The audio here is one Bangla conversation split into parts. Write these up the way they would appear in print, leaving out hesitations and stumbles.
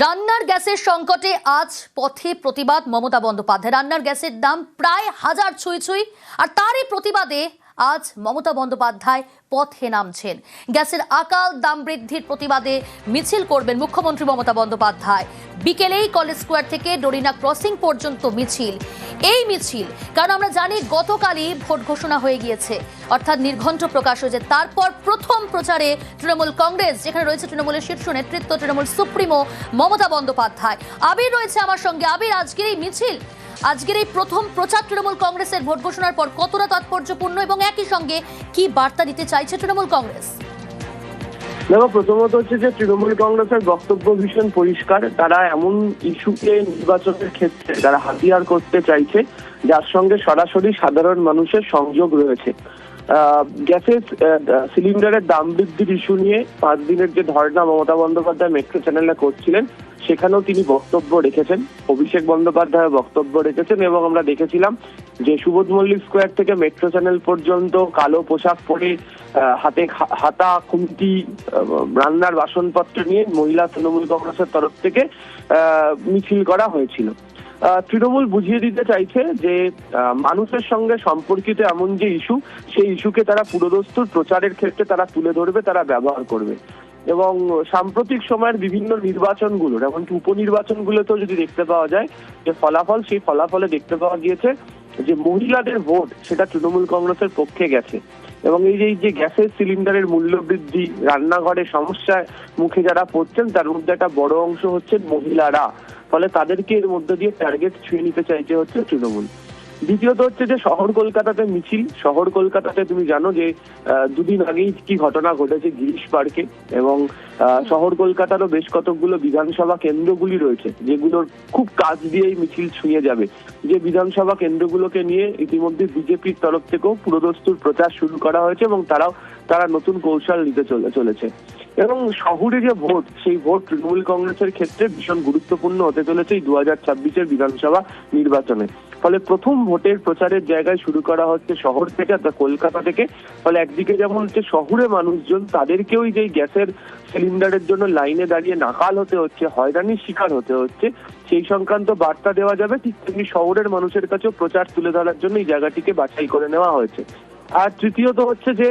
রান্নার গ্যাসের সংকটে আজ পথে প্রতিবাদ মমতা বন্দ্যোপাধ্যায়। রান্নার গ্যাসের দাম প্রায় 1000 ছুঁই ছুঁই, আর তারই প্রতিবাদে আজ মমতা বন্দ্যোপাধ্যায় পথে নামছেন। গ্যাসের আকাল দাম বৃদ্ধির প্রতিবাদে মিছিল করবেন মুখ্যমন্ত্রী মমতা বন্দ্যোপাধ্যায়। বিকেলেই কলেজ স্কোয়ার থেকে ডরিনা ক্রসিং পর্যন্ত মিছিল। এই মিছিল কারণ আমরা জানি গতকালই ভোট ঘোষণা হয়ে গিয়েছে, অর্থাৎ নির্ঘণ্ট প্রকাশ হয়েছে। তারপর প্রথম প্রচারে তৃণমূল কংগ্রেস, যেখানে রয়েছে তৃণমূলের শীর্ষ নেতৃত্ব তৃণমূল সুপ্রিমো মমতা বন্দ্যোপাধ্যায়। আবির রয়েছে আমার সঙ্গে। আবির, আজকের এই মিছিল, আজকের এই প্রথম প্রচার তৃণমূল কংগ্রেসের ভোট ঘোষণার পর কতটা তাৎপর্যপূর্ণ এবং একই সঙ্গে কি বার্তা দিতে চাইছে তৃণমূল কংগ্রেস? দেখো, প্রথমত হচ্ছে যে তৃণমূল কংগ্রেসের বক্তব্য ভীষণ পরিষ্কার। তারা এমন ইস্যুকে নির্বাচনের ক্ষেত্রে তারা হাতিয়ার করতে চাইছে যার সঙ্গে সরাসরি সাধারণ মানুষের সংযোগ রয়েছে। গ্যাসের সিলিন্ডারের দাম বৃদ্ধির ইস্যু নিয়ে 5 দিনের যে ধর্ণা মমতা বন্দ্যোপাধ্যায় মেট্রো চ্যানেলে করছিলেন, সেখানেও তিনি বক্তব্য রেখেছেন। অভিষেক বন্দ্যোপাধ্যায় বক্তব্য রেখেছেন এবং আমরা দেখেছিলাম যে সুবোধ মল্লিক স্কোয়ার থেকে মেট্রো চ্যানেল পর্যন্ত কালো পোশাক পরে হাতে হাতা, খুন্তি, রান্নার বাসনপত্র নিয়ে মহিলা তৃণমূল কংগ্রেসের তরফ থেকে মিছিল করা হয়েছিল। তৃণমূল বুঝিয়ে দিতে চাইছে যে মানুষের সঙ্গে সম্পর্কিত এমন যে ইস্যু, সেই ইস্যুকে তারা পুরোদস্তুর প্রচারের ক্ষেত্রে তারা তুলে ধরবে, তারা ব্যবহার করবে। এবং সাম্প্রতিক সময়ের বিভিন্ন নির্বাচনগুলোর, এমনকি উপনির্বাচনগুলোতেও যদি দেখতে পাওয়া যায় যে ফলাফল, সেই ফলাফলে দেখতে পাওয়া গিয়েছে যে মহিলাদের ভোট সেটা তৃণমূল কংগ্রেসের পক্ষে গেছে। এবং এই যে গ্যাসের সিলিন্ডারের মূল্য বৃদ্ধি, রান্নাঘরে সমস্যার মুখে যারা পড়ছেন, তার মধ্যে একটা বড় অংশ হচ্ছে মহিলারা। ফলে তাদেরকে এর মধ্যে দিয়ে টার্গেট ছুঁয়ে নিতে চাইছে হচ্ছে তৃণমূল। দ্বিতীয়ত হচ্ছে যে শহর কলকাতাতে মিছিল। শহর কলকাতাতে তুমি জানো যে 2 দিন আগেই কি ঘটনা ঘটেছে গিরিশ পার্কে, এবং শহর কলকাতারও বেশ কতকগুলো বিধানসভা কেন্দ্রগুলি রয়েছে যেগুলোর খুব কাছ দিয়েই মিছিল ছুঁয়ে যাবে। যে বিধানসভা কেন্দ্রগুলোকে নিয়ে ইতিমধ্যে বিজেপির তরফ থেকেও পুরোদস্তুর প্রচার শুরু করা হয়েছে এবং তারা নতুন কৌশল নিতে চলেছে। এবং শহুরে যে ভোট, সেই ভোট তৃণমূল কংগ্রেসের ক্ষেত্রে ভীষণ গুরুত্বপূর্ণ হতে চলেছে এই 2026-এর বিধানসভা নির্বাচনে। ফলে প্রথম ভোটের প্রচারের জায়গায় শুরু করা হচ্ছে শহর থেকে, অর্থাৎ কলকাতা থেকে। ফলে একদিকে যেমন হচ্ছে শহুরে মানুষজন, তাদেরকেও যে গ্যাসের সিলিন্ডারের জন্য লাইনে দাঁড়িয়ে নাকাল হতে হচ্ছে, হয়রানির শিকার হতে হচ্ছে, সেই সংক্রান্ত বার্তা দেওয়া যাবে। ঠিক তেমনি শহরের মানুষের কাছেও প্রচার তুলে ধরার জন্য এই জায়গাটিকে বাছাই করে নেওয়া হয়েছে। আর তৃতীয়ত হচ্ছে যে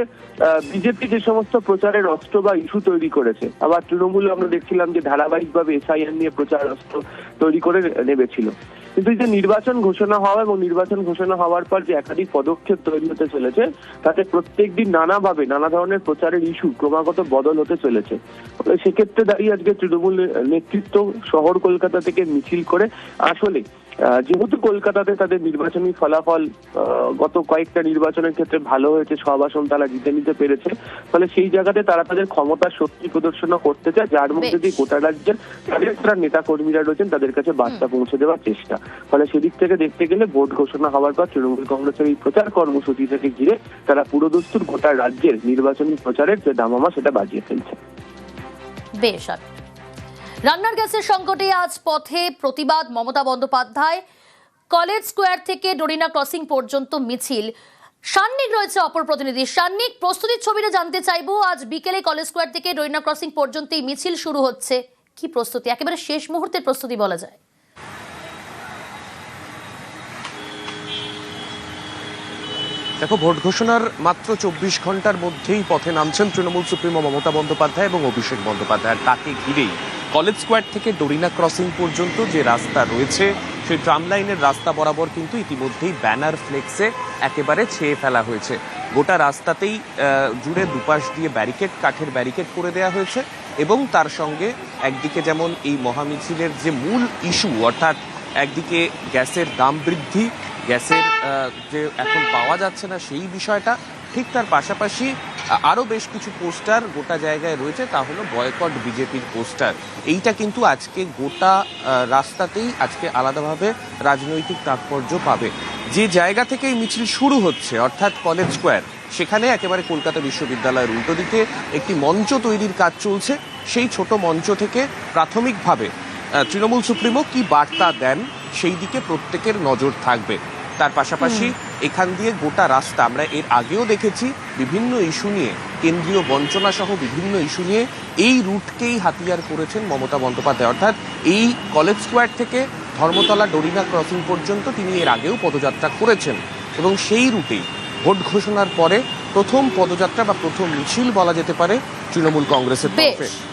বিজেপি যে সমস্ত প্রচারের অস্ত্র বা ইস্যু তৈরি করেছে, আবার তৃণমূল আমরা দেখছিলাম যে ধারাবাহিকভাবে এসআইআর নিয়ে প্রচার অস্ত্র তৈরি করে নেমেছিল। কিন্তু এই যে নির্বাচন ঘোষণা হওয়া এবং নির্বাচন ঘোষণা হওয়ার পর যে একাধিক পদক্ষেপ তৈরি হতে চলেছে, তাতে প্রত্যেকদিন নানাভাবে নানা ধরনের প্রচারের ইস্যু ক্রমাগত বদল হতে চলেছে। সেক্ষেত্রে দাঁড়িয়ে আজকে তৃণমূল নেতৃত্ব শহর কলকাতা থেকে মিছিল করে আসলে যেহেতু কলকাতাতে তাদের নির্বাচনী ফলাফল গত কয়েকটা নির্বাচনের ক্ষেত্রে ভালো হয়েছে, 6 আসন তারা জিতে নিতে পেরেছে, ফলে সেই জায়গাতে তারা তাদের ক্ষমতার শক্তি প্রদর্শন করতে চায়, যার মধ্যে দিয়ে গোটা রাজ্যের যারা নেতা কর্মীরা রয়েছেন তাদের কাছে বার্তা পৌঁছে দেওয়ার চেষ্টা। ফলে সেদিক থেকে দেখতে গেলে ভোট ঘোষণা হওয়ার পর তৃণমূল কংগ্রেসের এই প্রচার কর্মসূচি থেকে ঘিরে তারা পুরোদস্তুর গোটা রাজ্যের নির্বাচনী প্রচারের যে দামামা সেটা বাজিয়ে ফেলছে। বেশ। রান্নার গ্যাসের সংকটে আজ পথে প্রতিবাদ মমতা বন্দ্যোপাধ্যায়। কলেজ স্কোয়ার থেকে ডরিনা ক্রসিং পর্যন্ত মিছিল। সান্নিক রয়েছে অপর প্রতিনিধি। সান্নিক, প্রস্তুতির ছবিটা জানতে চাইবো। আজ বিকেলে কলেজ স্কোয়ার থেকে ডরিনা ক্রসিং পর্যন্ত এই মিছিল শুরু হচ্ছে, কি প্রস্তুতি? একেবারে শেষ মুহূর্তের প্রস্তুতি বলা যায়। দেখো, ভোট ঘোষণার মাত্র 24 ঘন্টার মধ্যেই পথে নামছেন তৃণমূল সুপ্রিমো মমতা বন্দ্যোপাধ্যায় এবং অভিষেক বন্দ্যোপাধ্যায়। তাকে ঘিরেই কলেজ স্কোয়ার থেকে ডরিনা ক্রসিং পর্যন্ত যে রাস্তা রয়েছে, সেই ট্রাম লাইনের রাস্তা বরাবর কিন্তু ইতিমধ্যেই ব্যানার ফ্লেক্সে একেবারে ছেয়ে ফেলা হয়েছে। গোটা রাস্তাতেই জুড়ে দুপাশ দিয়ে ব্যারিকেড, কাঠের ব্যারিকেড করে দেওয়া হয়েছে। এবং তার সঙ্গে একদিকে যেমন এই মহামিছিলের যে মূল ইস্যু, অর্থাৎ একদিকে গ্যাসের দাম বৃদ্ধি, গ্যাসের যে এখন পাওয়া যাচ্ছে না সেই বিষয়টা, ঠিক তার পাশাপাশি আরও বেশ কিছু পোস্টার গোটা জায়গায় রয়েছে, তা হলো বয়কট বিজেপির পোস্টার। এইটা কিন্তু আজকে গোটা রাস্তাতেই আজকে আলাদাভাবে রাজনৈতিক তাৎপর্য পাবে। যে জায়গা থেকে এই মিছিল শুরু হচ্ছে, অর্থাৎ কলেজ স্কোয়ার, সেখানে একেবারে কলকাতা বিশ্ববিদ্যালয়ের উল্টো দিকে একটি মঞ্চ তৈরির কাজ চলছে। সেই ছোট মঞ্চ থেকে প্রাথমিকভাবে তৃণমূল সুপ্রিমো কি বার্তা দেন সেই দিকে প্রত্যেকের নজর থাকবে। তার পাশাপাশি এখান দিয়ে গোটা রাস্তা আমরা এর আগেও দেখেছি বিভিন্ন ইস্যু নিয়ে কেন্দ্রীয় বঞ্চনা সহ বিভিন্ন ইস্যু নিয়ে এই রুটকেই হাতিয়ার করেছেন মমতা বন্দ্যোপাধ্যায়। অর্থাৎ এই কলেজ স্কোয়ার থেকে ধর্মতলা ডরিনা ক্রসিং পর্যন্ত তিনি এর আগেও পদযাত্রা করেছেন এবং সেই রুটেই ভোট ঘোষণার পরে প্রথম পদযাত্রা বা প্রথম মিছিল বলা যেতে পারে তৃণমূল কংগ্রেসের তরফে। বেশ।